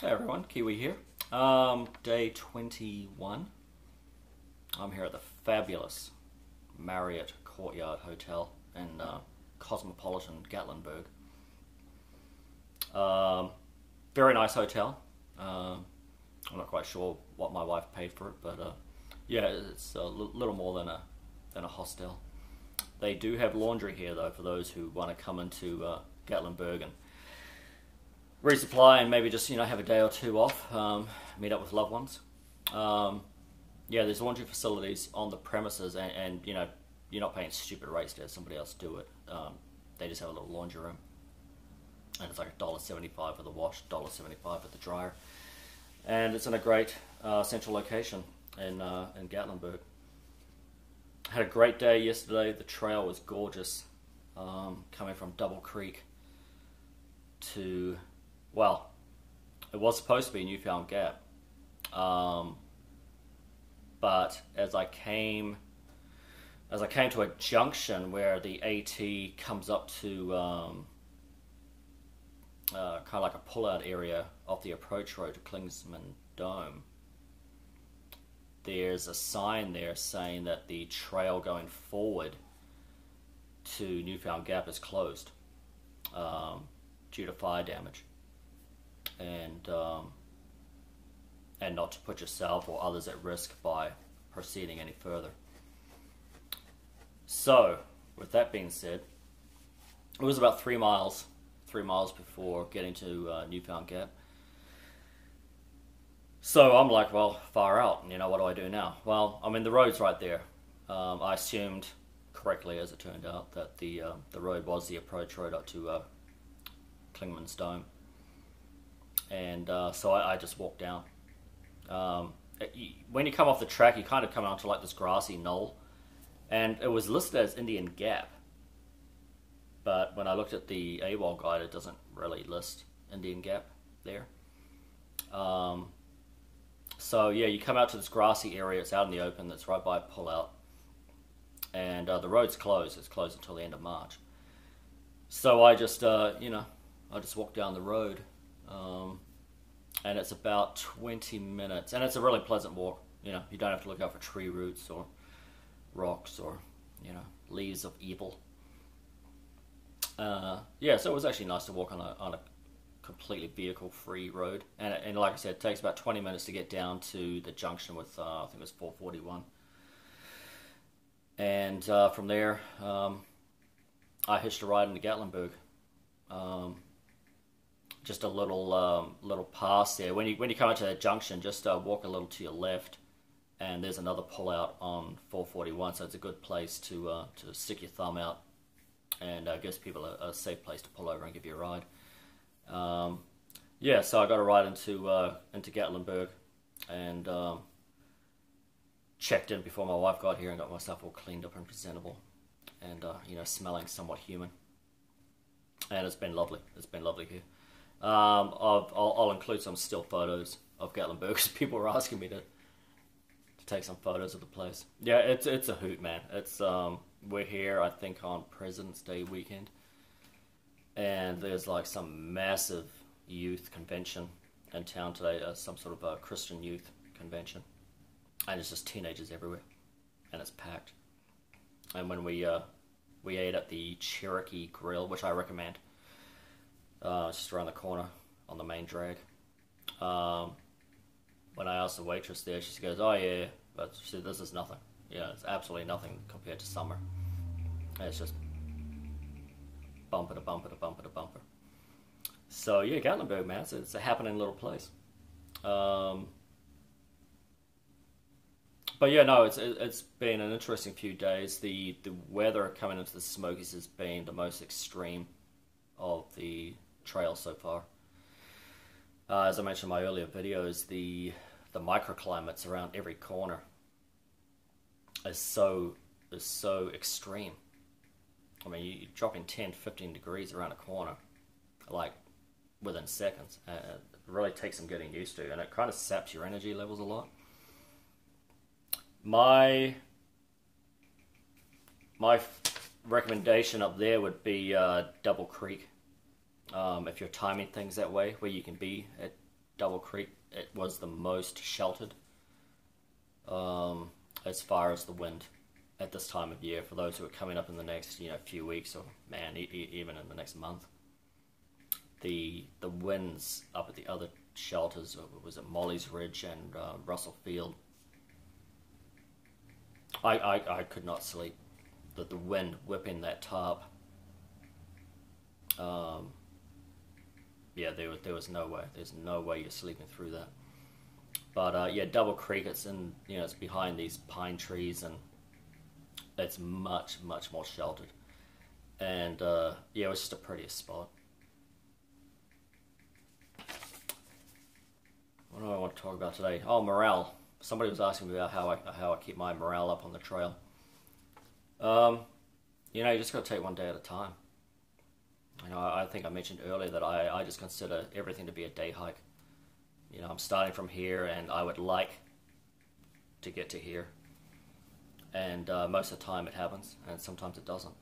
Hey everyone, Kiwi here. Day 21. I'm here at the fabulous Marriott Courtyard Hotel in cosmopolitan Gatlinburg. Very nice hotel. I'm not quite sure what my wife paid for it, but yeah, it's a little more than a hostel. They do have laundry here though for those who want to come into Gatlinburg and resupply and maybe just have a day or two off, meet up with loved ones. Yeah, there's laundry facilities on the premises, and you're not paying stupid rates to have somebody else do it. They just have a little laundry room, and it's like $1.75 for the wash, $1.75 for the dryer, and it's in a great central location in Gatlinburg. Had a great day yesterday. The trail was gorgeous, coming from Double Creek to, well, it was supposed to be Newfound Gap, but as I came to a junction where the AT comes up to kind of like a pull-out area off the approach road to Klingsman Dome, there's a sign there saying that the trail going forward to Newfound Gap is closed due to fire damage, and not to put yourself or others at risk by proceeding any further. So, with that being said, it was about 3 miles before getting to Newfound Gap. So I'm like, well, far out, what do I do now? Well, I mean, the road's right there. I assumed correctly, as it turned out, that the road was the approach road up to Klingman's Dome. And so I just walked down. When you come off the track, you kind of come onto like this grassy knoll, and it was listed as Indian Gap. But when I looked at the AWOL guide, it doesn't really list Indian Gap there. So yeah, you come out to this grassy area. It's out in the open. That's right by a pull-out, and the road's closed. It's closed until the end of March. So I just, I just walked down the road, and it's about 20 minutes, and it's a really pleasant walk. You don't have to look out for tree roots or rocks or leaves of evil. Yeah, so it was actually nice to walk on a completely vehicle-free road, and like I said, it takes about 20 minutes to get down to the junction with I think it was 441, and from there I hitched a ride into Gatlinburg. Just a little pass there. When you come into that junction, just walk a little to your left, and there's another pull-out on 441. So it's a good place to stick your thumb out, and gives people a safe place to pull over and give you a ride. Yeah, so I got a ride into Gatlinburg, and checked in before my wife got here and got myself all cleaned up and presentable, and smelling somewhat human. And it's been lovely. It's been lovely here. I'll include some still photos of Gatlinburg because people were asking me to take some photos of the place. Yeah, it's a hoot, man. It's we're here, I think, on President's Day weekend, and there's like some massive youth convention in town today, some sort of a Christian youth convention, and it's just teenagers everywhere, and it's packed. And when we ate at the Cherokee Grill, which I recommend. It's just around the corner on the main drag. When I asked the waitress there, she goes, "Oh yeah," but she said, "This is nothing. Yeah, it's absolutely nothing compared to summer. And it's just bumper to bumper to bumper to bumper." So yeah, Gatlinburg, man, it's a happening little place. But yeah, no, it's been an interesting few days. The weather coming into the Smokies has been the most extreme of the trail so far. As I mentioned in my earlier videos, the microclimates around every corner is so extreme. I mean, you're dropping 10, 15 degrees around a corner, like within seconds. It really takes some getting used to, and it kind of saps your energy levels a lot. My recommendation up there would be Double Creek. If you're timing things that way, where you can be at Double Creek, it was the most sheltered as far as the wind at this time of year. For those who are coming up in the next few weeks, or man, even in the next month, the winds up at the other shelters, was it Molly's Ridge and Russell Field, I could not sleep. The wind whipping that tarp, yeah, there was no way. There's no way you're sleeping through that. But yeah, Double Creek, it's in it's behind these pine trees, and it's much more sheltered. And yeah, it was just a prettier spot. What do I want to talk about today? Oh, morale. Somebody was asking me about how I keep my morale up on the trail. You just got to take one day at a time. I think I mentioned earlier that I just consider everything to be a day hike. I'm starting from here, and I would like to get to here. And most of the time it happens, and sometimes it doesn't.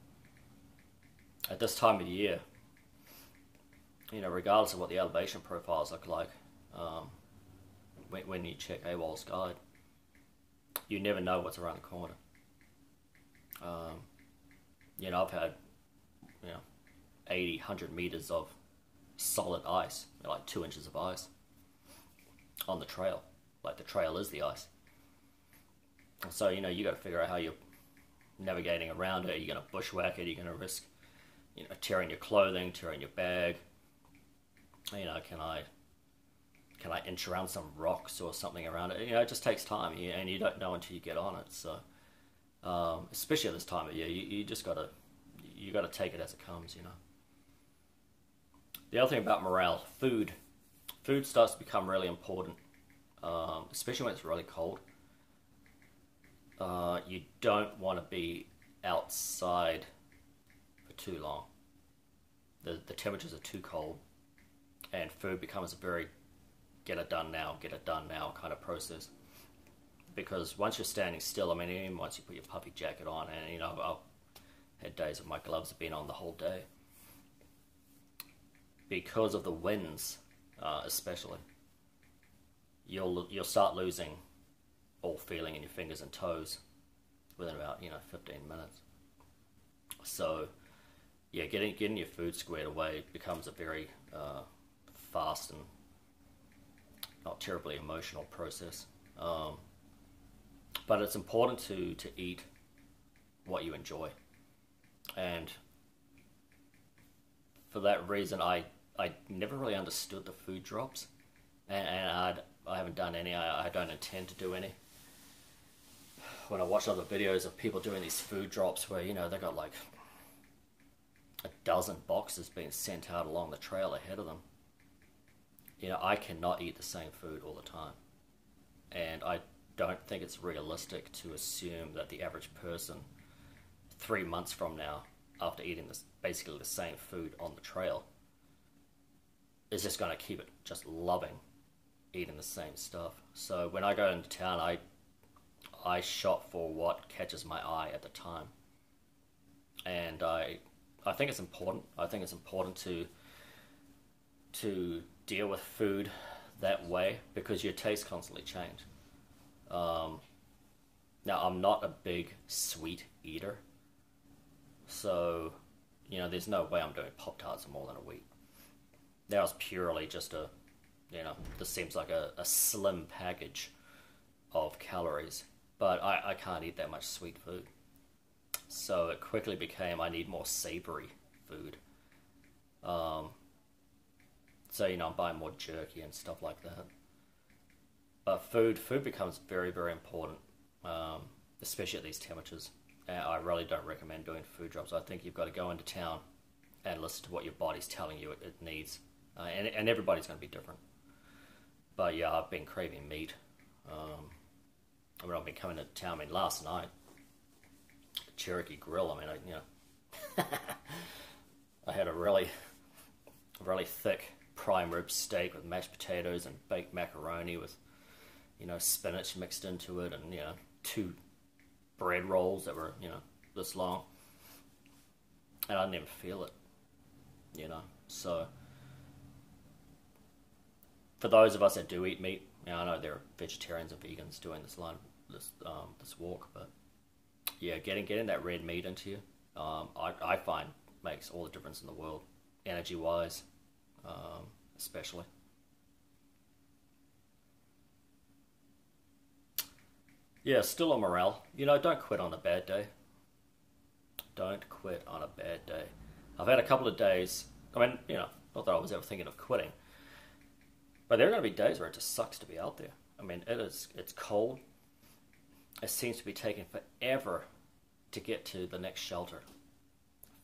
At this time of year, regardless of what the elevation profiles look like, when you check AWOL's guide, you never know what's around the corner. I've had 80, 100 meters of solid ice, like 2 inches of ice on the trail. Like, the trail is the ice. So, you got to figure out how you're navigating around it. Are you going to bushwhack it? Are you going to risk, tearing your clothing, tearing your bag? Can I inch around some rocks or something around it? It just takes time, and you don't know until you get on it. So, especially at this time of year, you just gotta take it as it comes. The other thing about morale, food starts to become really important, especially when it's really cold. You don't want to be outside for too long. The temperatures are too cold, and food becomes a very get it done now kind of process. Because once you're standing still, even once you put your puffy jacket on, and I've had days where my gloves have been on the whole day, because of the winds, especially, you'll start losing all feeling in your fingers and toes within about 15 minutes. So yeah, getting your food squared away becomes a very fast and not terribly emotional process. But it's important to eat what you enjoy. And for that reason, I never really understood the food drops. And I haven't done any. I don't intend to do any. When I watch other videos of people doing these food drops where, they got like a dozen boxes being sent out along the trail ahead of them. I cannot eat the same food all the time. And I don't think it's realistic to assume that the average person 3 months from now, after eating basically the same food on the trail, is just going to keep it just loving eating the same stuff. So when I go into town, I shop for what catches my eye at the time. And I think it's important. I think it's important to deal with food that way, because your tastes constantly change. Now, I'm not a big sweet eater, so there's no way I'm doing Pop-Tarts for more than a week. That was purely just this seems like a slim package of calories, but I can't eat that much sweet food. So it quickly became, I need more savory food. So, I'm buying more jerky and stuff like that. But food becomes very, very important, especially at these temperatures. And I really don't recommend doing food drops. I think you've got to go into town and listen to what your body's telling you it needs. And everybody's going to be different. But yeah, I've been craving meat. I've been coming to town. Last night, Cherokee Grill. I had a really, really thick prime rib steak with mashed potatoes and baked macaroni with, spinach mixed into it, and 2 bread rolls that were, this long. And I didn't even feel it, So for those of us that do eat meat, I know there are vegetarians and vegans doing this walk, but yeah, getting that red meat into you, I find makes all the difference in the world, energy wise, especially. Yeah, still on morale. Don't quit on a bad day. Don't quit on a bad day. I've had a couple of days. I mean, not that I was ever thinking of quitting, but there are going to be days where it just sucks to be out there. I mean, it's cold. It seems to be taking forever to get to the next shelter.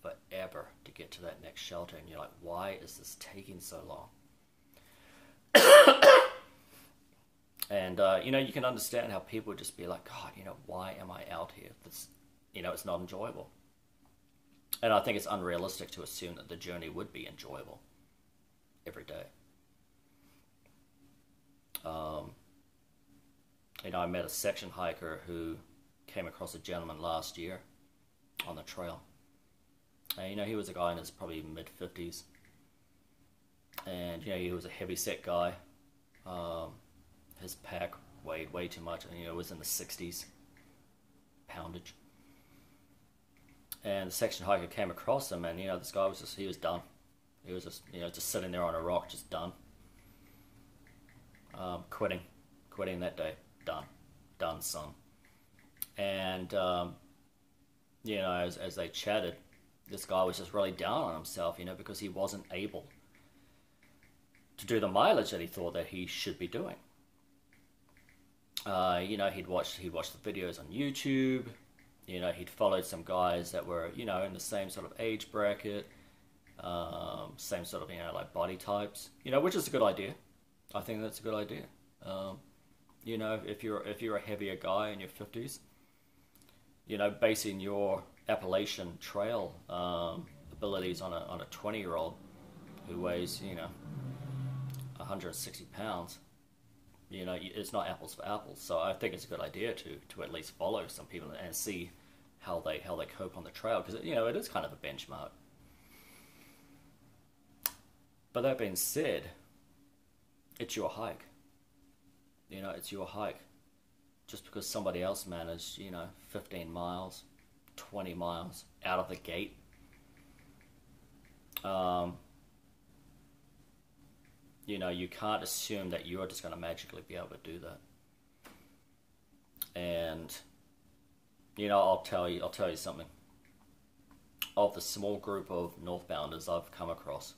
Forever to get to that next shelter. And you're like, why is this taking so long? And, you can understand how people would just be like, God, why am I out here? It's not enjoyable. And I think it's unrealistic to assume that the journey would be enjoyable every day. I met a section hiker who came across a gentleman last year on the trail. And, he was a guy in his probably mid-50s. And, he was a heavy-set guy. His pack weighed way too much. And, it was in the 60s poundage. And the section hiker came across him, and, this guy he was done. He was just, just sitting there on a rock, just done. Quitting that day. Done, son. And, as they chatted, this guy was just really down on himself, because he wasn't able to do the mileage that he thought that he should be doing. He'd watched the videos on YouTube. He'd followed some guys that were, in the same sort of age bracket, same sort of, like body types, which is a good idea. I think that's a good idea. If you're a heavier guy in your 50s, basing your Appalachian Trail abilities on a 20-year-old who weighs 160 pounds, it's not apples for apples. So I think it's a good idea to at least follow some people and see how they cope on the trail, because it is kind of a benchmark. But that being said, it's your hike. It's your hike. Just because somebody else managed, 15 miles, 20 miles out of the gate, you can't assume that you're just going to magically be able to do that. And, I'll tell you something. Of the small group of northbounders I've come across,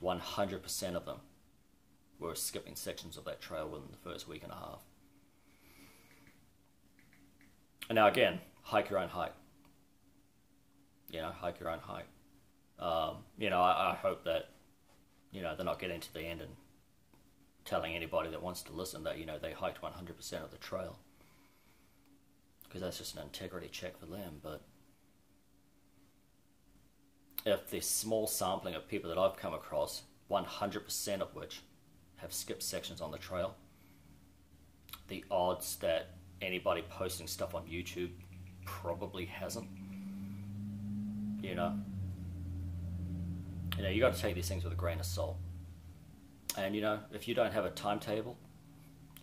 100% of them were skipping sections of that trail within the first week and a half. And now again, hike your own hike. Hike your own hike. I hope that, they're not getting to the end and telling anybody that wants to listen that, they hiked 100% of the trail. Because that's just an integrity check for them. But if the small sampling of people that I've come across, 100% of which have skipped sections on the trail, the odds that anybody posting stuff on YouTube probably hasn't. You got to take these things with a grain of salt. And if you don't have a timetable,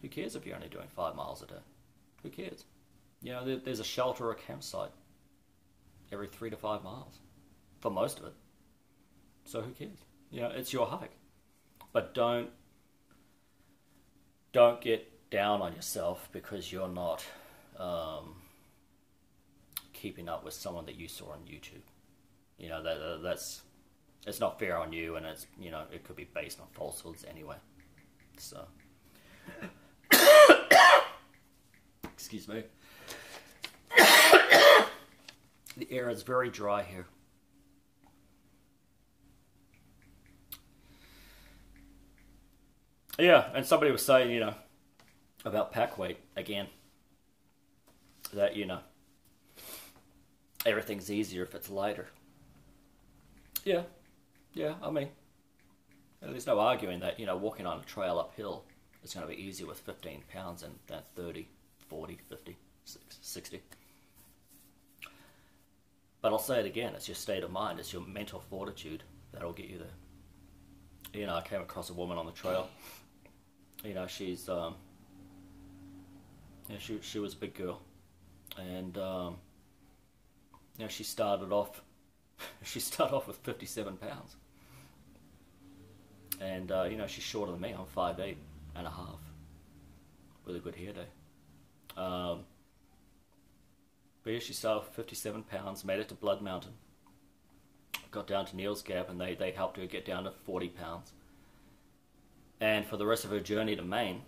who cares if you're only doing 5 miles a day? Who cares? There's a shelter or a campsite every 3 to 5 miles for most of it. So who cares? It's your hike. But don't get down on yourself because you're not keeping up with someone that you saw on YouTube. It's not fair on you, and it's it could be based on falsehoods anyway. So, excuse me. The air is very dry here. Yeah, and somebody was saying, about pack weight again. That, everything's easier if it's lighter. Yeah, I mean, there's no arguing that, walking on a trail uphill is going to be easier with 15 pounds than 30, 40, 50, 60. But I'll say it again, it's your state of mind, it's your mental fortitude that'll get you there. I came across a woman on the trail. She's she was a big girl, and she started off with 57 pounds, and she's shorter than me. I'm 5'8" and a half, with a good hair day. But yeah, she started with 57 pounds, made it to Blood Mountain, got down to Neil's Gap, and they helped her get down to 40 pounds. And for the rest of her journey to Maine,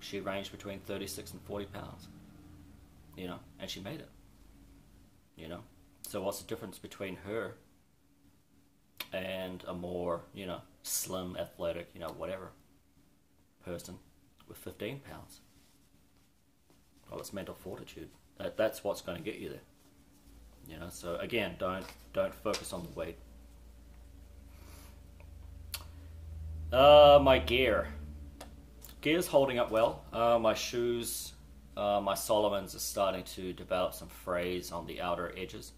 she ranged between 36 and 40 pounds. And she made it. So what's the difference between her and a more, slim, athletic, whatever person with 15 pounds? Well, it's mental fortitude. That's what's going to get you there. So again, don't focus on the weight. My gear's holding up well. My shoes, my Solomons are starting to develop some frays on the outer edges.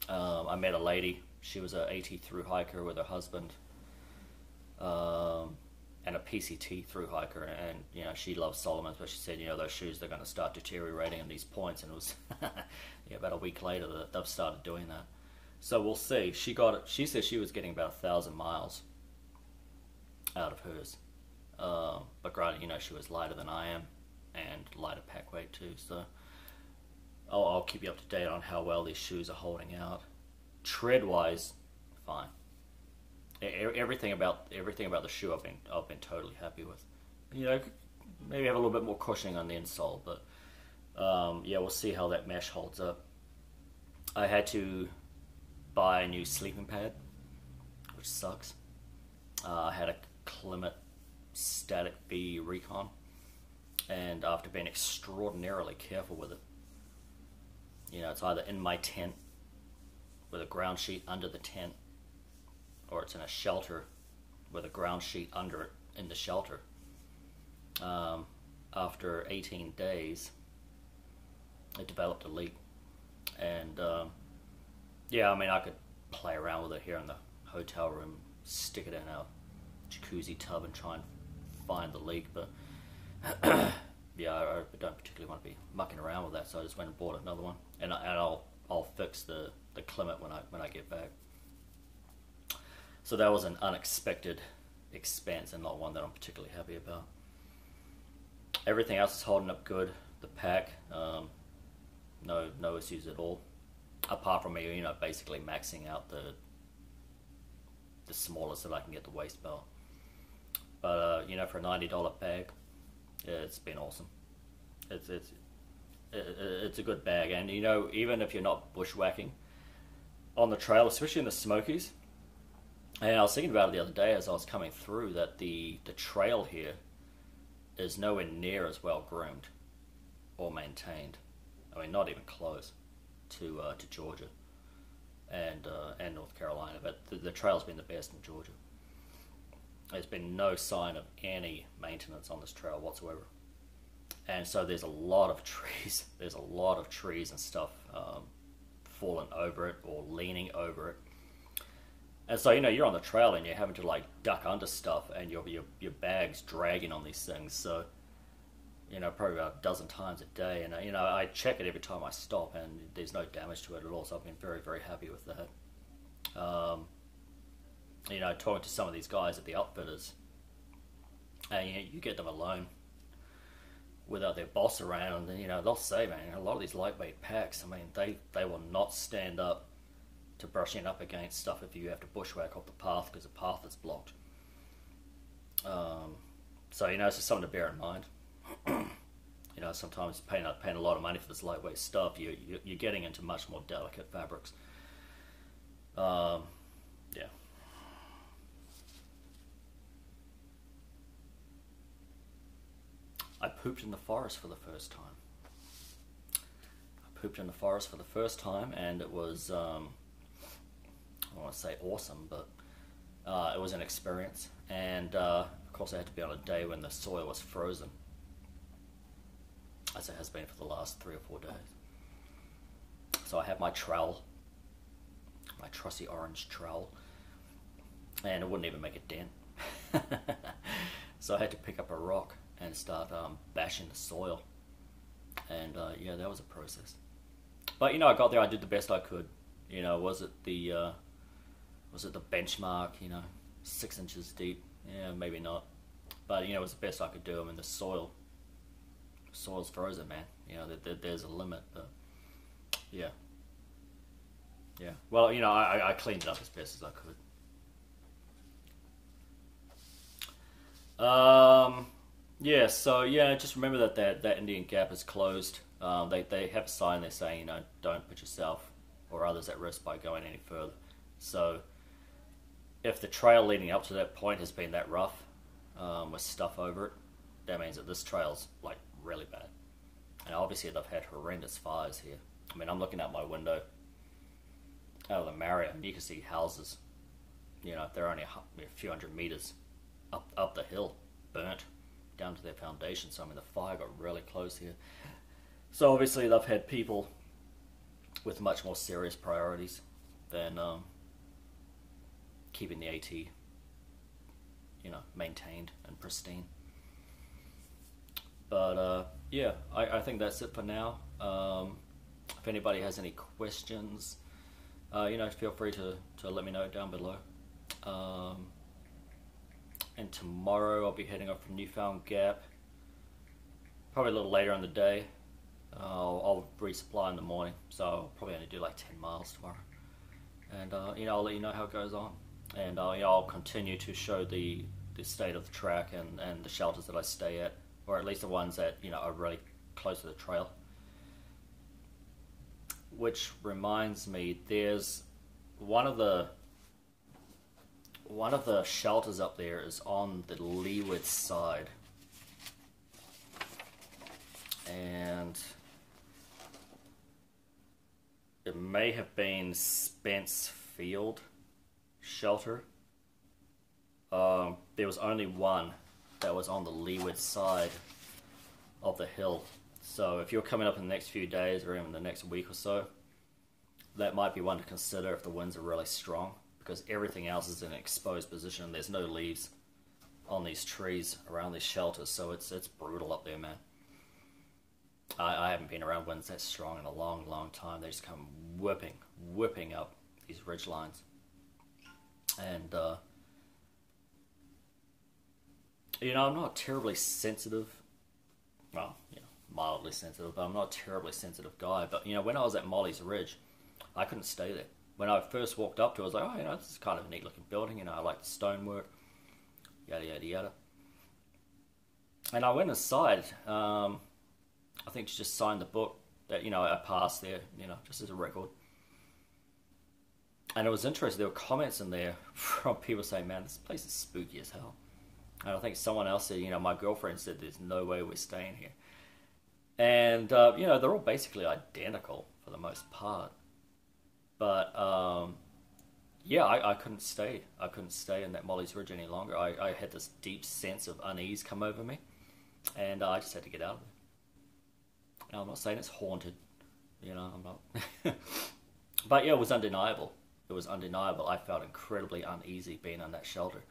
I met a lady. She was a AT thru hiker with her husband, and a PCT thru hiker, and she loves Solomons, but she said those shoes, they're going to start deteriorating at these points, and it was about a week later that they've started doing that. So we'll see. She said she was getting about 1,000 miles out of hers, but granted, she was lighter than I am and lighter pack weight too. So I'll keep you up to date on how well these shoes are holding out. Tread wise, fine. Everything about the shoe I've been totally happy with. Maybe have a little bit more cushioning on the insole, but we'll see how that mesh holds up. I had to buy a new sleeping pad, which sucks. I had a Climate Static V Recon, and after being extraordinarily careful with it, it's either in my tent with a ground sheet under the tent, or it's in a shelter with a ground sheet under it in the shelter. After 18 days, it developed a leak. And I could play around with it here in the hotel room, stick it in our jacuzzi tub and try and find the leak, but I don't particularly want to be mucking around with that, so I just went and bought another one, and I'll fix the Climate when I get back. So that was an unexpected expense and not one that I'm particularly happy about. Everything else is holding up good. The pack, no issues at all, apart from me, basically maxing out the smallest that I can get the waist belt. But for a $90 bag, it's been awesome. It's a good bag, and even if you're not bushwhacking on the trail, especially in the Smokies. And I was thinking about it the other day as I was coming through, that the trail here is nowhere near as well groomed or maintained. I mean, not even close to Georgia and North Carolina. But the trail's been the best in Georgia. There's been no sign of any maintenance on this trail whatsoever. And so there's a lot of trees. There's a lot of trees and stuff falling over it or leaning over it. And so, you're on the trail and you're having to duck under stuff, and your bag's dragging on these things. So, probably about a dozen times a day. And, I check it every time I stop, and there's no damage to it at all. So I've been very, very happy with that. Talking to some of these guys at the outfitters, and you get them alone without their boss around, and they'll say, man, a lot of these lightweight packs, I mean, they will not stand up to brushing up against stuff if you have to bushwhack off the path because the path is blocked. So it's just something to bear in mind. Sometimes paying a lot of money for this lightweight stuff, you're getting into much more delicate fabrics. I pooped in the forest for the first time. And it was, I don't want to say awesome, but it was an experience. And of course, I had to be on a day when the soil was frozen, as it has been for the last 3 or 4 days. So I had my trowel, my trussy orange trowel, and it wouldn't even make a dent. So I had to pick up a rock and start bashing the soil, and yeah, that was a process. But I got there. I did the best I could. Was it the benchmark? 6 inches deep? Yeah, maybe not. But it was the best I could do. I mean, the soil's frozen, man. There's a limit. But yeah, yeah. Well, I cleaned it up as best as I could. Yeah, so yeah, just remember that Indian Gap is closed. They have a sign there saying, don't put yourself or others at risk by going any further. So if the trail leading up to that point has been that rough, with stuff over it, that means that this trail's like really bad. And obviously they've had horrendous fires here. I mean, I'm looking out my window out of the Marriott, and you can see houses, they're only a few hundred meters up the hill, burnt down to their foundation. So I mean, the fire got really close here. So obviously they've had people with much more serious priorities than keeping the AT, maintained and pristine. But yeah, I think that's it for now. If anybody has any questions, feel free to let me know down below. And tomorrow I'll be heading up from Newfound Gap, probably a little later in the day. I'll resupply in the morning, so I'll probably only do like 10 miles tomorrow. And I'll let you know how it goes on. And I'll continue to show the state of the track and the shelters that I stay at, or at least the ones that are really close to the trail. Which reminds me, there's one of the shelters up there is on the leeward side, and it may have been Spence Field shelter. There was only one that was on the leeward side of the hill. So if you're coming up in the next few days or even the next week or so, that might be one to consider if the winds are really strong, because everything else is in an exposed position and there's no leaves on these trees around these shelters, so it's brutal up there, man. I haven't been around winds that strong in a long, long time. They just come whipping up these ridge lines. And, I'm not terribly sensitive. Well, mildly sensitive, but I'm not a terribly sensitive guy. But, when I was at Molly's Ridge, I couldn't stay there. When I first walked up to it, I was like, oh, this is kind of a neat looking building. I like the stonework, yada, yada, yada. And I went inside, I think to just sign the book that, I passed there, just as a record. And it was interesting, there were comments in there from people saying, man, this place is spooky as hell. And I think someone else said, my girlfriend said, there's no way we're staying here. And, they're all basically identical for the most part. But, yeah, I couldn't stay. I couldn't stay in that Molly's Ridge any longer. I had this deep sense of unease come over me. And I just had to get out of there. Now, I'm not saying it's haunted. I'm not. But, yeah, it was undeniable. It was undeniable. I felt incredibly uneasy being on that shelter.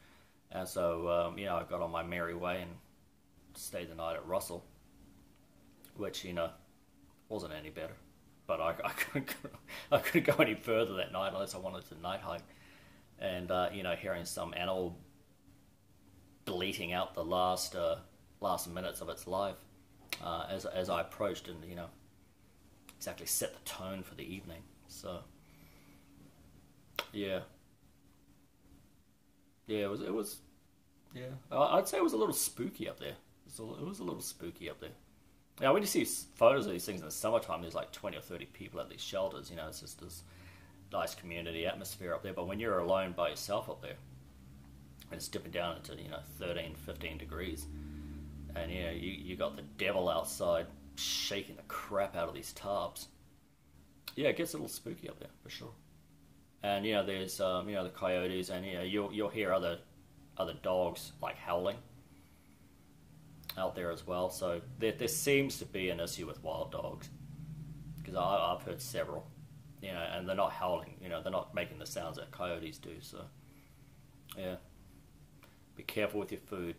And so, I got on my merry way and stayed the night at Russell, which, wasn't any better. But I couldn't go any further that night unless I wanted to night hike. And, hearing some animal bleating out the last minutes of its life as I approached and, exactly set the tone for the evening. So, yeah. Yeah, it was, yeah. I'd say it was a little spooky up there. It was a little spooky up there. Yeah, when you see photos of these things in the summertime, there's like 20 or 30 people at these shelters. It's just this nice community atmosphere up there. But when you're alone by yourself up there, and it's dipping down into 13, 15 degrees, and you got the devil outside shaking the crap out of these tarps. Yeah, it gets a little spooky up there for sure. And there's the coyotes, and you'll hear other dogs like howling out there as well. So there seems to be an issue with wild dogs, because I've heard several, and they're not howling. They're not making the sounds that coyotes do. So Yeah. Be careful with your food.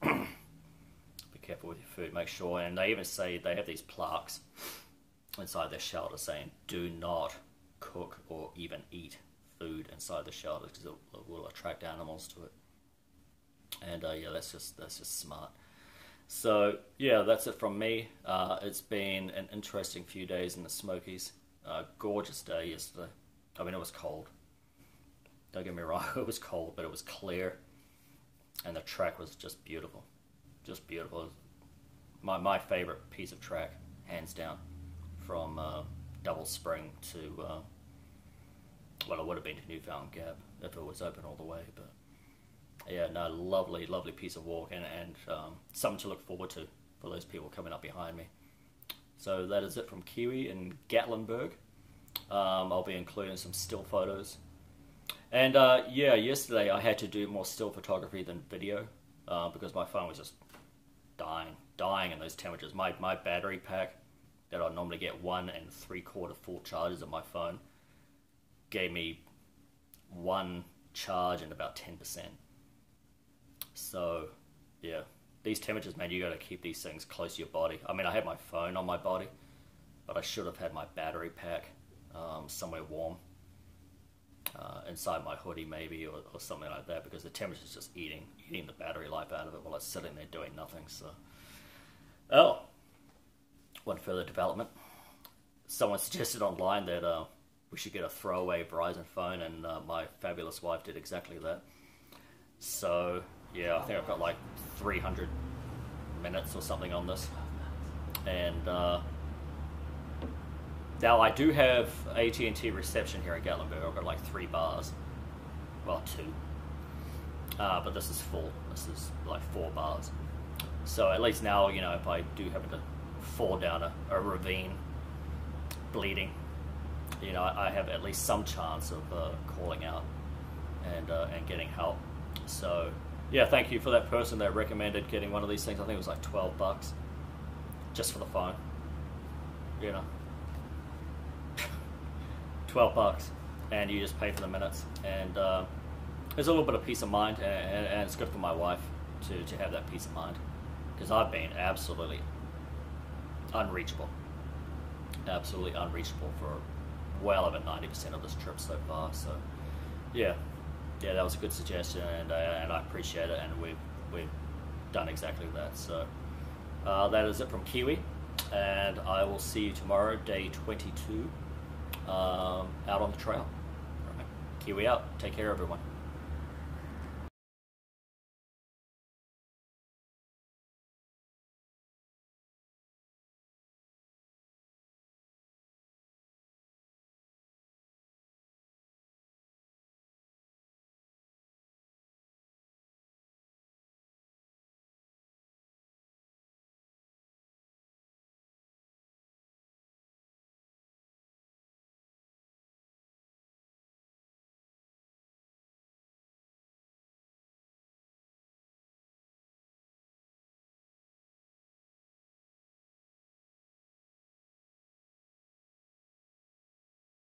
Be careful with your food. Make sure, and they even say they have these plaques inside their shelter saying, "Do not cook or even eat food inside the shelter because it will attract animals to it." And yeah, that's just smart. So yeah, that's it from me. It's been an interesting few days in the Smokies. Gorgeous day yesterday. I mean, it was cold. Don't get me wrong, it was cold, but it was clear, and the track was just beautiful, just beautiful. My favorite piece of track, hands down, from Double Spring to well, it would have been to Newfound Gap if it was open all the way, but. Yeah, no, lovely, lovely piece of walk, and something to look forward to for those people coming up behind me. So that is it from Kiwi in Gatlinburg. I'll be including some still photos. And yeah, yesterday I had to do more still photography than video because my phone was just dying in those temperatures. My battery pack that I normally get 1 3/4 full charges of my phone gave me one charge and about 10%. So, yeah, these temperatures, man, you got to keep these things close to your body. I mean, I had my phone on my body, but I should have had my battery pack somewhere warm, inside my hoodie maybe, or something like that, because the temperature's just eating the battery life out of it while it's sitting there doing nothing. So, oh, one further development. Someone suggested online that we should get a throwaway Verizon phone, and my fabulous wife did exactly that. So, yeah, I think I've got like 300 minutes or something on this. And now I do have AT&T reception here in Gatlinburg. I've got like 3 bars. Well, 2. But this is full. This is like 4 bars. So at least now, you know, if I do happen to fall down a ravine, bleeding, you know, I have at least some chance of calling out and getting help. So, yeah, thank you for that person that recommended getting one of these things. I think it was like $12 just for the phone. You know, $12, and you just pay for the minutes. And there's a little bit of peace of mind, and it's good for my wife to have that peace of mind, because I've been absolutely unreachable for well over 90% of this trip so far. So, yeah, that was a good suggestion, and I appreciate it, and we've done exactly that. So that is it from Kiwi, and I will see you tomorrow, day 22, out on the trail. All right. Kiwi out. Take care, everyone.